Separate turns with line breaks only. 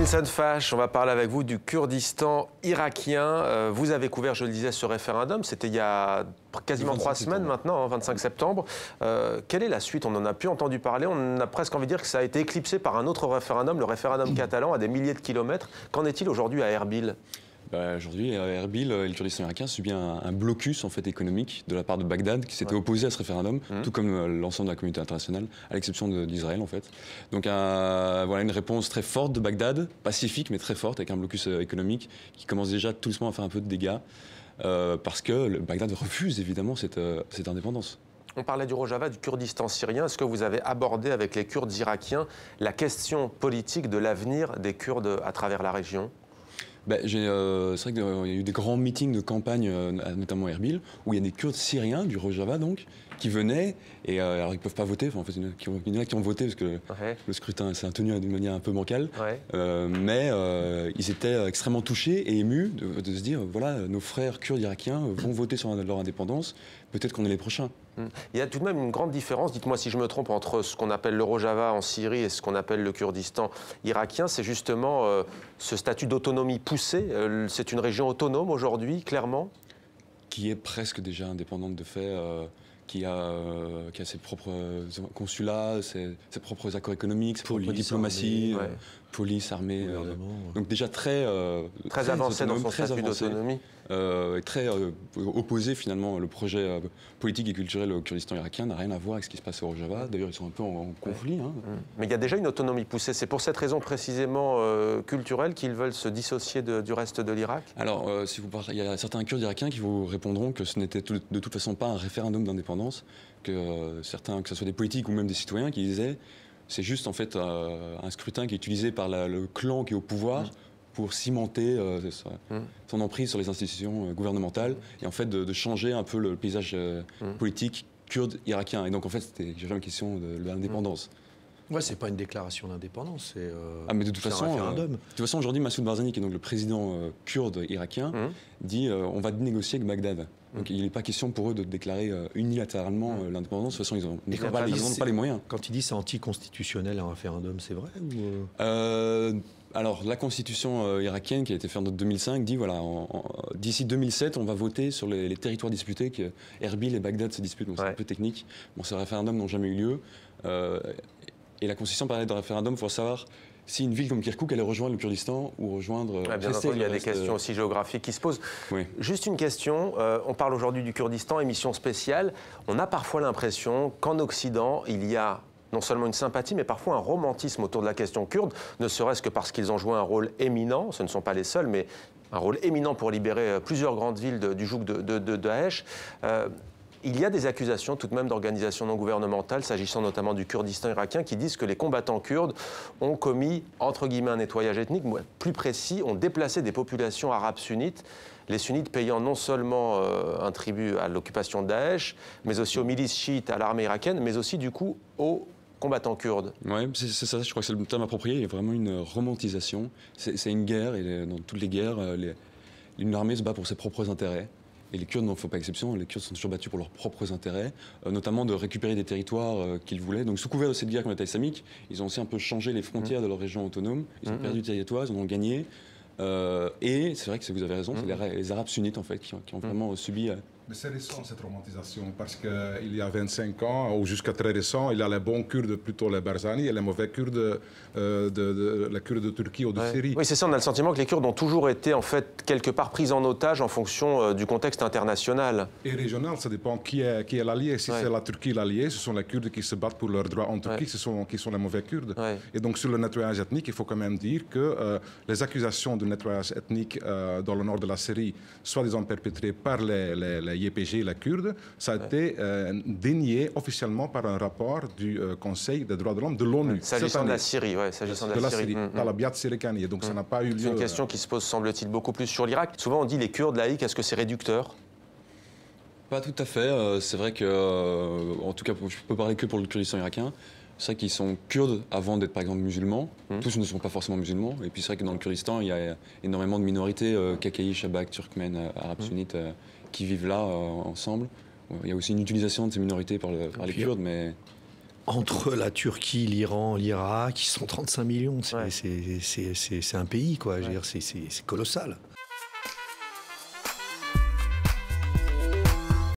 Vincent Fache, on va parler avec vous du Kurdistan irakien. Vous avez couvert, je le disais, ce référendum. C'était il y a quasiment 3 semaines maintenant, 25 septembre. Quelle est la suite? On en a plus entendu parler. On a presque envie de dire que ça a été éclipsé par un autre référendum, le référendum catalan, à des milliers de kilomètres. Qu'en est-il aujourd'hui à Erbil?
Aujourd'hui, à Erbil, le Kurdistan irakien subit un blocus en fait, économique de la part de Bagdad qui s'était opposé à ce référendum, tout comme l'ensemble de la communauté internationale, à l'exception d'Israël en fait. Donc voilà une réponse très forte de Bagdad, pacifique mais très forte, avec un blocus économique qui commence déjà tout doucement à faire un peu de dégâts, parce que Bagdad refuse évidemment cette indépendance.
On parlait du Rojava, du Kurdistan syrien. Est-ce que vous avez abordé avec les Kurdes irakiens la question politique de l'avenir des Kurdes à travers la région?
C'est vrai qu'il y a eu des grands meetings de campagne, notamment à Erbil, où il y a des Kurdes syriens, du Rojava donc, qui venaient, et alors ils ne peuvent pas voter, enfin, en fait, il y en a qui ont voté parce que le scrutin s'est tenu d'une manière un peu bancale, mais ils étaient extrêmement touchés et émus de se dire, voilà, nos frères kurdes irakiens vont voter sur leur indépendance, peut-être qu'on est les prochains.
Il y a tout de même une grande différence, dites-moi si je me trompe, entre ce qu'on appelle le Rojava en Syrie et ce qu'on appelle le Kurdistan irakien. C'est justement ce statut d'autonomie poussé. C'est une région autonome aujourd'hui, clairement?
Qui est presque déjà indépendante de fait, qui a ses propres consulats, ses propres accords économiques, ses propres diplomaties, police, armée. Donc déjà très
avancé dans son statut d'autonomie.
Très opposé finalement. Le projet politique et culturel au Kurdistan irakien n'a rien à voir avec ce qui se passe au Rojava. D'ailleurs, ils sont un peu en conflit.
Mais il y a déjà une autonomie poussée. C'est pour cette raison précisément culturelle qu'ils veulent se dissocier du reste de l'Irak?
Alors, il y a certains Kurdes irakiens qui vous répondront que ce n'était de toute façon pas un référendum d'indépendance, que certains, que ce soit des politiques ou même des citoyens, qui disaient c'est juste en fait un scrutin qui est utilisé par le clan qui est au pouvoir pour cimenter son emprise sur les institutions gouvernementales et en fait de changer un peu le paysage politique kurde irakien. Et donc en fait c'était jamais une question de l'indépendance.
Ouais, c'est pas une déclaration d'indépendance, c'est
mais de toute façon,
un référendum.
De toute façon, aujourd'hui, Massoud Barzani, qui est donc le président kurde irakien, dit on va négocier avec Bagdad. Donc il n'est pas question pour eux de déclarer unilatéralement l'indépendance. De toute façon, ils n'ont pas les moyens.
Quand il dit c'est anticonstitutionnel un référendum, c'est vrai
Alors, la constitution irakienne qui a été faite en 2005 dit voilà, d'ici 2007, on va voter sur les territoires disputés, que Erbil et Bagdad se disputent. Donc c'est un peu technique. Bon, ces référendums n'ont jamais eu lieu. Et la Constitution parlait de référendum, il faut savoir si une ville comme Kirkouk allait rejoindre le Kurdistan ou rejoindre...
bien entendu, il y a des questions aussi géographiques qui se posent. Juste une question, on parle aujourd'hui du Kurdistan, émission spéciale. On a parfois l'impression qu'en Occident, il y a non seulement une sympathie, mais parfois un romantisme autour de la question kurde, ne serait-ce que parce qu'ils ont joué un rôle éminent, ce ne sont pas les seuls, mais un rôle éminent pour libérer plusieurs grandes villes du joug de Daesh. Il y a des accusations tout de même d'organisations non gouvernementales, s'agissant notamment du Kurdistan irakien, qui disent que les combattants kurdes ont commis, entre guillemets, un nettoyage ethnique, plus précis, ont déplacé des populations arabes sunnites, les sunnites payant non seulement un tribut à l'occupation de Daesh, mais aussi aux milices chiites, à l'armée irakienne, mais aussi du coup aux combattants kurdes.
Oui, c'est ça, je crois que c'est le terme approprié, il y a vraiment une romantisation. C'est une guerre, et dans toutes les guerres, une armée se bat pour ses propres intérêts. Et les Kurdes n'en font pas exception, les Kurdes sont toujours battus pour leurs propres intérêts, notamment de récupérer des territoires qu'ils voulaient. Donc sous couvert de cette guerre contre l'État islamique, ils ont aussi un peu changé les frontières de leur région autonome. Ils ont perdu des territoires, ils en ont gagné. Et c'est vrai que vous avez raison, c'est les Arabes sunnites en fait qui ont vraiment subi...
Mais c'est récent cette romantisation, parce qu'il y a 25 ans, ou jusqu'à très récent, il y a les bons Kurdes, plutôt les Barzani, et les mauvais Kurdes, la Kurde de Turquie ou de Syrie.
Oui, c'est ça, on a le sentiment que les Kurdes ont toujours été en fait quelque part pris en otage en fonction du contexte international.
Et régional, ça dépend qui est l'allié. Si c'est la Turquie l'allié, ce sont les Kurdes qui se battent pour leurs droits en Turquie, qui sont les mauvais Kurdes. Et donc sur le nettoyage ethnique, il faut quand même dire que les accusations de nettoyage ethnique dans le nord de la Syrie, soi-disant perpétrées par les YPG, la Kurde, ça a été dénié officiellement par un rapport du Conseil des droits de l'homme de l'ONU.
S'agissant de la Syrie, s'agissant de la Syrie.
Dans la Biat Syriani. Donc ça n'a pas eu lieu.
C'est une question qui se pose, semble-t-il, beaucoup plus sur l'Irak. Souvent on dit les Kurdes laïcs, est-ce que c'est réducteur?
Pas tout à fait. C'est vrai que, en tout cas, je peux parler que pour le Kurdistan irakien. C'est vrai qu'ils sont kurdes avant d'être par exemple musulmans. Tous ne sont pas forcément musulmans. Et puis c'est vrai que dans le Kurdistan, il y a énormément de minorités, Kakaï, Shabak, Turkmènes, Arabes sunnites, qui vivent là ensemble. Il y a aussi une utilisation de ces minorités par les Kurdes, mais...
Entre la Turquie, l'Iran, l'Irak, ils sont 35 millions. C'est un pays, quoi. C'est colossal.